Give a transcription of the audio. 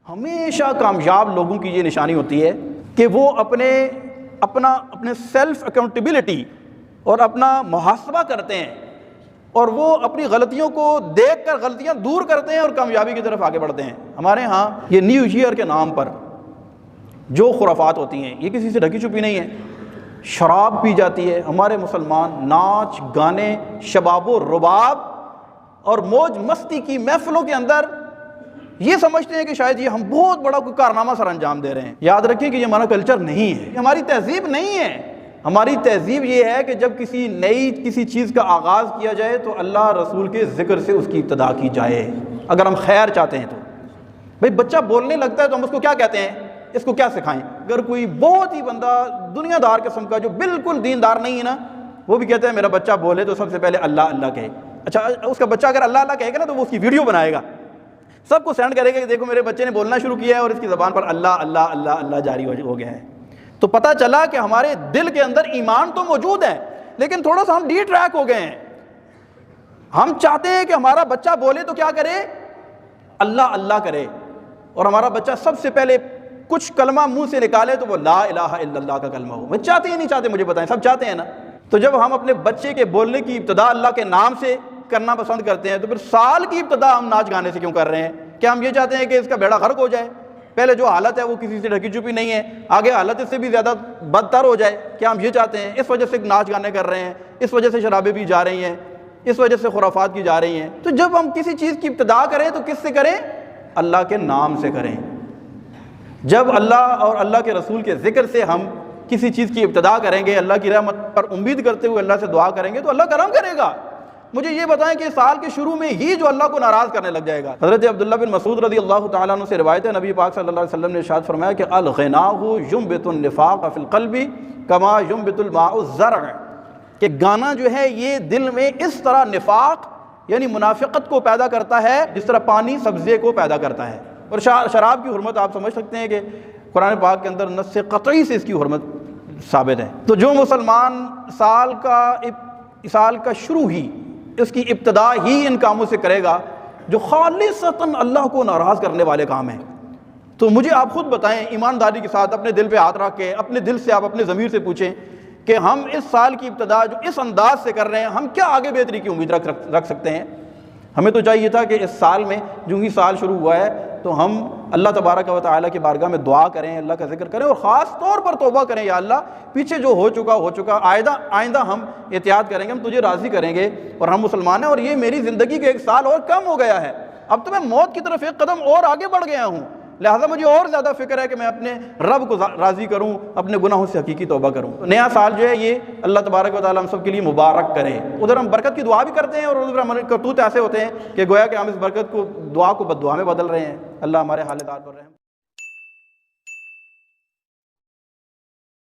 ہمیشہ کامیاب لوگوں کی یہ نشانی ہوتی ہے کہ وہ اپنے سیلف اکاؤنٹیبلٹی اور اپنا محاسبہ کرتے ہیں، اور وہ اپنی غلطیوں کو دیکھ کر غلطیاں دور کرتے ہیں اور کامیابی کی طرف آگے بڑھتے ہیں۔ ہمارے ہاں یہ نیو ایئر کے نام پر جو خرافات ہوتی ہیں یہ کسی سے ڈھکی چھپی نہیں ہے۔ شراب پی جاتی ہے، ہمارے مسلمان ناچ گانے شباب و رباب اور موج مستی کی محفلوں کے اندر یہ سمجھتے ہیں کہ شاید یہ ہم بہت بڑا کوئی کارنامہ سر انجام دے رہے ہیں۔ یاد رکھیں کہ یہ ہمارا کلچر نہیں ہے، یہ ہماری تہذیب نہیں ہے۔ ہماری تہذیب یہ ہے کہ جب کسی چیز کا آغاز کیا جائے تو اللہ رسول کے ذکر سے اس کی ابتدا کی جائے، اگر ہم خیر چاہتے ہیں تو۔ بھئی بچہ بولنے لگتا ہے تو ہم اس کو کیا کہتے ہیں، اس کو کیا سکھائیں؟ اگر کوئی بہت ہی بندہ دنیا دار قسم کا جو بالکل دیندار نہیں ہے نا، وہ بھی کہتا ہے میرا بچہ بولے تو سب سے پہلے اللہ اللہ کہے۔ اچھا، اس کا بچہ اگر اللہ اللہ کہے گا نا تو وہ اس کی ویڈیو بنائے گا، سب کو سینڈ کرے گا کہ دیکھو میرے بچے نے بولنا شروع کیا ہے اور اس کی زبان پر اللہ اللہ اللہ اللہ جاری ہو گیا ہے۔ تو پتہ چلا کہ ہمارے دل کے اندر ایمان تو موجود ہے، لیکن تھوڑا سا ہم ڈی ٹریک ہو گئے ہیں۔ ہم چاہتے ہیں کہ ہمارا بچہ بولے تو کیا کرے، اللہ اللہ کرے، اور ہمارا بچہ سب سے پہلے کچھ کلمہ منہ سے نکالے تو وہ لا الہ الا اللہ کا کلمہ ہو۔ وہ چاہتے ہی نہیں چاہتے، مجھے بتائیں، سب چاہتے ہیں نا؟ تو جب ہم اپنے بچے کے بولنے کی ابتدا اللہ کے نام سے کرنا پسند کرتے ہیں تو پھر سال کی ابتدا ہم ناچ گانے سے کیوں کر رہے ہیں؟ کیا ہم یہ چاہتے ہیں کہ اس کا بیڑا غرق ہو جائے؟ پہلے جو حالت ہے وہ کسی سے ڈھکی چھپی نہیں ہے، آگے حالت اس سے بھی زیادہ بدتر ہو جائے؟ کیا ہم یہ چاہتے ہیں؟ اس وجہ سے ناچ گانے کر رہے ہیں، اس وجہ سے شرابیں بھی جا رہی ہیں، اس وجہ سے خرافات کی جا رہی ہیں۔ تو جب ہم کسی چیز کی ابتدا کریں تو کس سے کریں؟ اللہ کے نام سے کریں۔ جب اللہ اور اللہ کے رسول کے ذکر سے ہم کسی چیز کی ابتدا کریں گے، اللہ کی رحمت پر امید کرتے ہوئے اللہ سے دعا کریں گے تو اللہ کرم کرے گا۔ مجھے یہ بتائیں کہ سال کے شروع میں ہی جو اللہ کو ناراض کرنے لگ جائے گا۔ حضرت عبداللہ بن مسعود رضی اللہ تعالیٰ عنہ سے روایت ہے، نبی پاک صلی اللہ علیہ وسلم نے ارشاد فرمایا کہ الغناء ينبت النفاق فی القلب کما ينبت الماء الزرع، کہ گانا جو ہے یہ دل میں اس طرح نفاق یعنی منافقت کو پیدا کرتا ہے جس طرح پانی سبزے کو پیدا کرتا ہے۔ اور شراب کی حرمت آپ سمجھ سکتے ہیں کہ قرآن پاک کے اندر نص قطعی سے اس کی حرمت ثابت ہے۔ تو جو مسلمان سال کا شروع ہی، اس کی ابتدا ہی ان کاموں سے کرے گا جو خالصتاً اللہ کو ناراض کرنے والے کام ہیں، تو مجھے آپ خود بتائیں ایمانداری کے ساتھ اپنے دل پہ ہاتھ رکھ کے اپنے دل سے آپ اپنے ضمیر سے پوچھیں کہ ہم اس سال کی ابتدا جو اس انداز سے کر رہے ہیں ہم کیا آگے بہتری کی امید رکھ سکتے ہیں؟ ہمیں تو چاہیے تھا کہ اس سال میں جو ہی سال شروع ہوا ہے تو ہم اللہ تبارک و تعالیٰ کی بارگاہ میں دعا کریں، اللہ کا ذکر کریں اور خاص طور پر توبہ کریں، یا اللہ پیچھے جو ہو چکا، آئندہ ہم احتیاط کریں گے، ہم تجھے راضی کریں گے، اور ہم مسلمان ہیں اور یہ میری زندگی کے ایک سال اور کم ہو گیا ہے، اب تو میں موت کی طرف ایک قدم اور آگے بڑھ گیا ہوں، لہٰذا مجھے اور زیادہ فکر ہے کہ میں اپنے رب کو راضی کروں، اپنے گناہوں سے حقیقی توبہ کروں۔ نیا سال جو ہے یہ اللہ تبارک و تعالیٰ ہم سب کے لیے مبارک کرے۔ ادھر ہم برکت کی دعا بھی کرتے ہیں اور ادھر ہمارے کرتوت ایسے ہوتے ہیں کہ گویا کہ ہم اس برکت کو دعا کو بد دعا میں بدل رہے ہیں۔ اللہ ہمارے حالات پر رحم